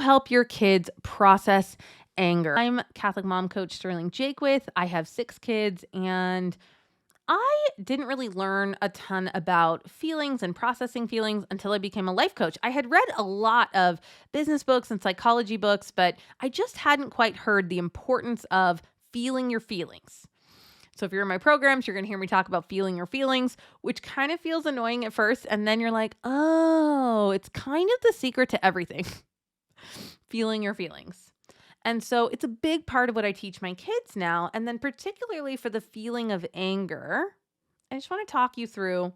Help your kids process anger. I'm Catholic mom coach Sterling Jakewith. I have 6 kids, and I didn't really learn a ton about feelings and processing feelings until I became a life coach. I had read a lot of business books and psychology books, but I just hadn't quite heard the importance of feeling your feelings. So if you're in my programs, you're going to hear me talk about feeling your feelings, which kind of feels annoying at first. And then you're like, oh, it's kind of the secret to everything. Feeling your feelings. And so it's a big part of what I teach my kids now. And then particularly for the feeling of anger, I just want to talk you through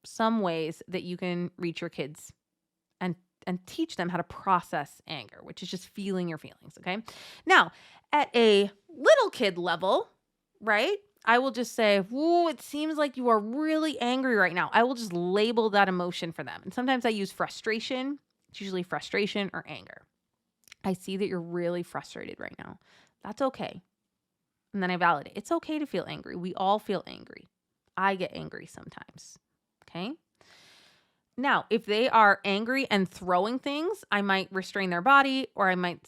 some ways that you can reach your kids and teach them how to process anger, which is just feeling your feelings, okay? Now, at a little kid level, right? I will just say, "Ooh, it seems like you are really angry right now." I will just label that emotion for them. And sometimes I use frustration. It's usually frustration or anger. I see that you're really frustrated right now. That's okay. And then I validate. It's okay to feel angry. We all feel angry. I get angry sometimes. Okay. Now, if they are angry and throwing things, I might restrain their body, or I might,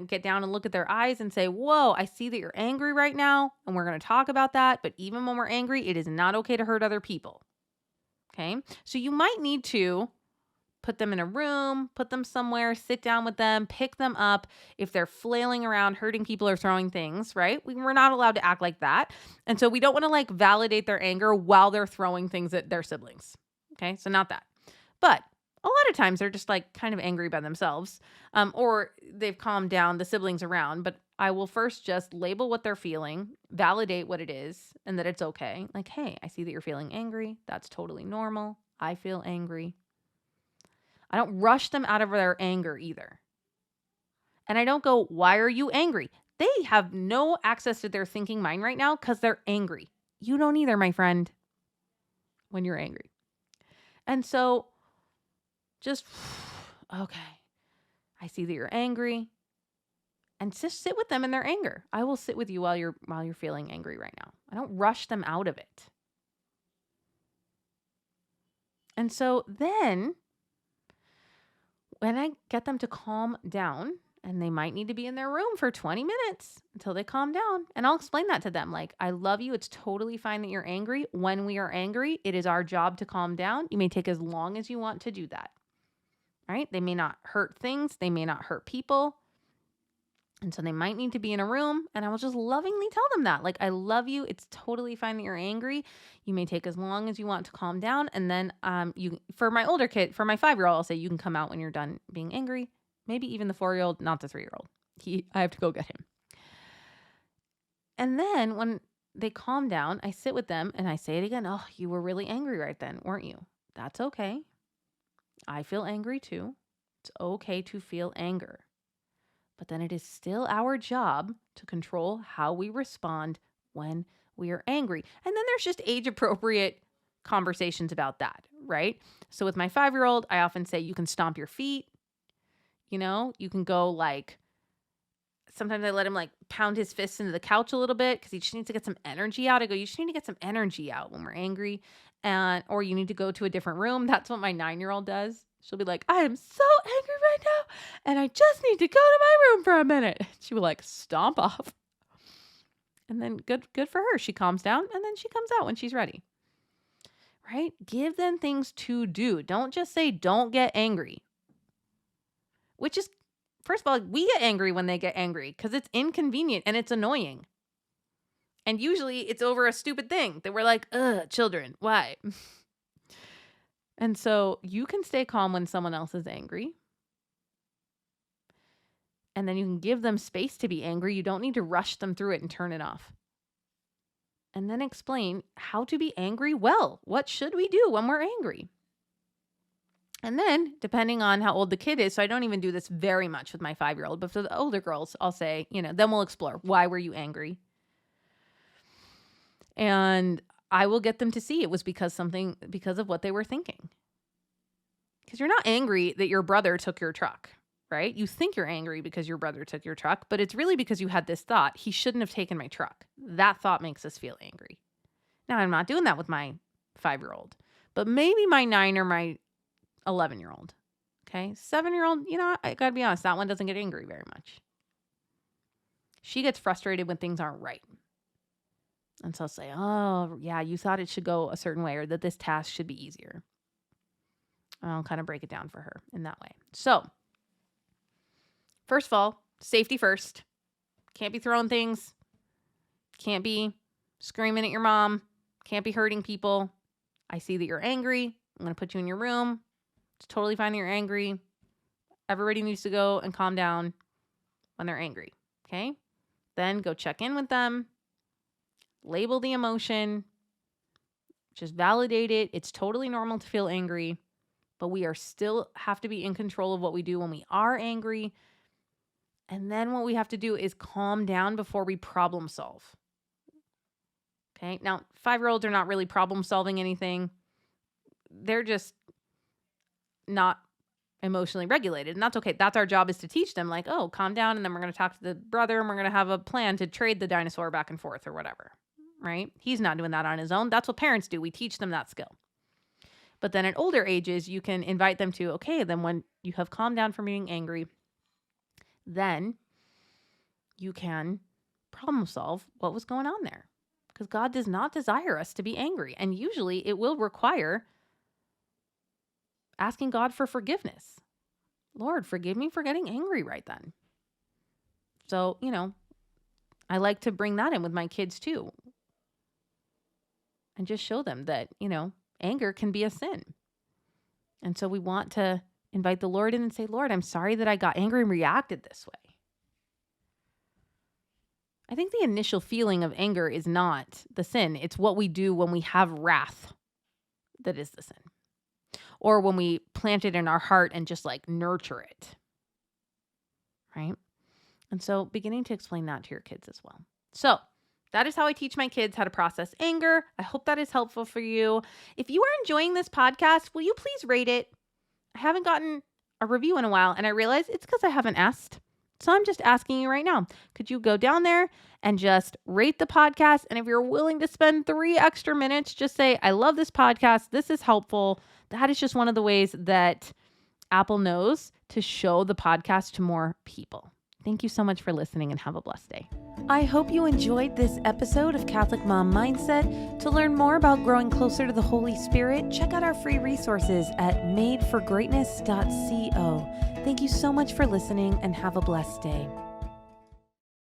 get down and look at their eyes and say, "Whoa, I see that you're angry right now. And we're going to talk about that. But even when we're angry, it is not okay to hurt other people." Okay. So you might need to put them in a room, put them somewhere, sit down with them, pick them up. If they're flailing around, hurting people or throwing things, right? We're not allowed to act like that. And so we don't want to validate their anger while they're throwing things at their siblings. Okay. So not that. But a lot of times they're just kind of angry by themselves, or they've calmed down the siblings around. But I will first just label what they're feeling, validate what it is, and that it's okay. Like, hey, I see that you're feeling angry. That's totally normal. I feel angry. I don't rush them out of their anger either. And I don't go, "Why are you angry?" They have no access to their thinking mind right now because they're angry. You don't either, my friend, when you're angry. And so just, okay, I see that you're angry. And just sit with them in their anger. I will sit with you while you're feeling angry right now. I don't rush them out of it. And so then when I get them to calm down, and they might need to be in their room for 20 minutes until they calm down. And I'll explain that to them. Like, I love you. It's totally fine that you're angry. When we are angry, it is our job to calm down. You may take as long as you want to do that. Right? They may not hurt things. They may not hurt people. And so they might need to be in a room. And I will just lovingly tell them that. Like, I love you. It's totally fine that you're angry. You may take as long as you want to calm down. And then for my older kid, for my 5-year-old, I'll say you can come out when you're done being angry. Maybe even the 4-year-old, not the 3-year-old. I have to go get him. And then when they calm down, I sit with them and I say it again. "Oh, you were really angry right then, weren't you?" That's okay. I feel angry too. It's okay to feel anger. But then it is still our job to control how we respond when we are angry. And then there's just age-appropriate conversations about that, right? So with my 5-year-old, I often say you can stomp your feet. You can go sometimes I let him pound his fists into the couch a little bit because he just needs to get some energy out. I go, you just need to get some energy out when we're angry. Or you need to go to a different room. That's what my 9-year-old does. She'll be like, "I am so angry right now, and I just need to go to my room for a minute." She will stomp off. And then good for her. She calms down, and then she comes out when she's ready. Right? Give them things to do. Don't just say, "Don't get angry." Which is, first of all, we get angry when they get angry because it's inconvenient and it's annoying. And usually it's over a stupid thing that we're like, "Ugh, children, why?" And so you can stay calm when someone else is angry. And then you can give them space to be angry. You don't need to rush them through it and turn it off. And then explain how to be angry well. What should we do when we're angry? And then, depending on how old the kid is, so I don't even do this very much with my 5-year-old, but for the older girls, I'll say, then we'll explore. Why were you angry? And I will get them to see it was because of what they were thinking. Because you're not angry that your brother took your truck, right? You think you're angry because your brother took your truck, but it's really because you had this thought, "He shouldn't have taken my truck." That thought makes us feel angry. Now, I'm not doing that with my 5-year-old, but maybe my 9 or my 11-year-old. Okay. 7-year-old, I got to be honest, that one doesn't get angry very much. She gets frustrated when things aren't right. And so I'll say, oh, yeah, you thought it should go a certain way or that this task should be easier. And I'll kind of break it down for her in that way. So, first of all, safety first. Can't be throwing things. Can't be screaming at your mom. Can't be hurting people. I see that you're angry. I'm going to put you in your room. It's totally fine that you're angry. Everybody needs to go and calm down when they're angry. Okay? Then go check in with them. Label the emotion. Just validate it. It's totally normal to feel angry, but we are still have to be in control of what we do when we are angry. And then what we have to do is calm down before we problem solve. Okay? Now, 5-year-olds are not really problem solving anything. They're just not emotionally regulated. And that's okay. That's our job, is to teach them, like, oh, calm down. And then we're going to talk to the brother and we're going to have a plan to trade the dinosaur back and forth or whatever. Right? He's not doing that on his own. That's what parents do. We teach them that skill. But then at older ages, you can invite them to, okay, then when you have calmed down from being angry, then you can problem solve what was going on there. Because God does not desire us to be angry. And usually it will require asking God for forgiveness. Lord, forgive me for getting angry right then. So, I like to bring that in with my kids too. And just show them that, anger can be a sin. And so we want to invite the Lord in and say, Lord, I'm sorry that I got angry and reacted this way. I think the initial feeling of anger is not the sin. It's what we do when we have wrath that is the sin. Or when we plant it in our heart and just nurture it. Right? And so beginning to explain that to your kids as well. So that is how I teach my kids how to process anger. I hope that is helpful for you. If you are enjoying this podcast, will you please rate it? I haven't gotten a review in a while, and I realize it's because I haven't asked. So I'm just asking you right now. Could you go down there and just rate the podcast? And if you're willing to spend 3 extra minutes, just say, I love this podcast. This is helpful. That is just one of the ways that Apple knows to show the podcast to more people. Thank you so much for listening and have a blessed day. I hope you enjoyed this episode of Catholic Mom Mindset. To learn more about growing closer to the Holy Spirit, check out our free resources at madeforgreatness.co. Thank you so much for listening and have a blessed day.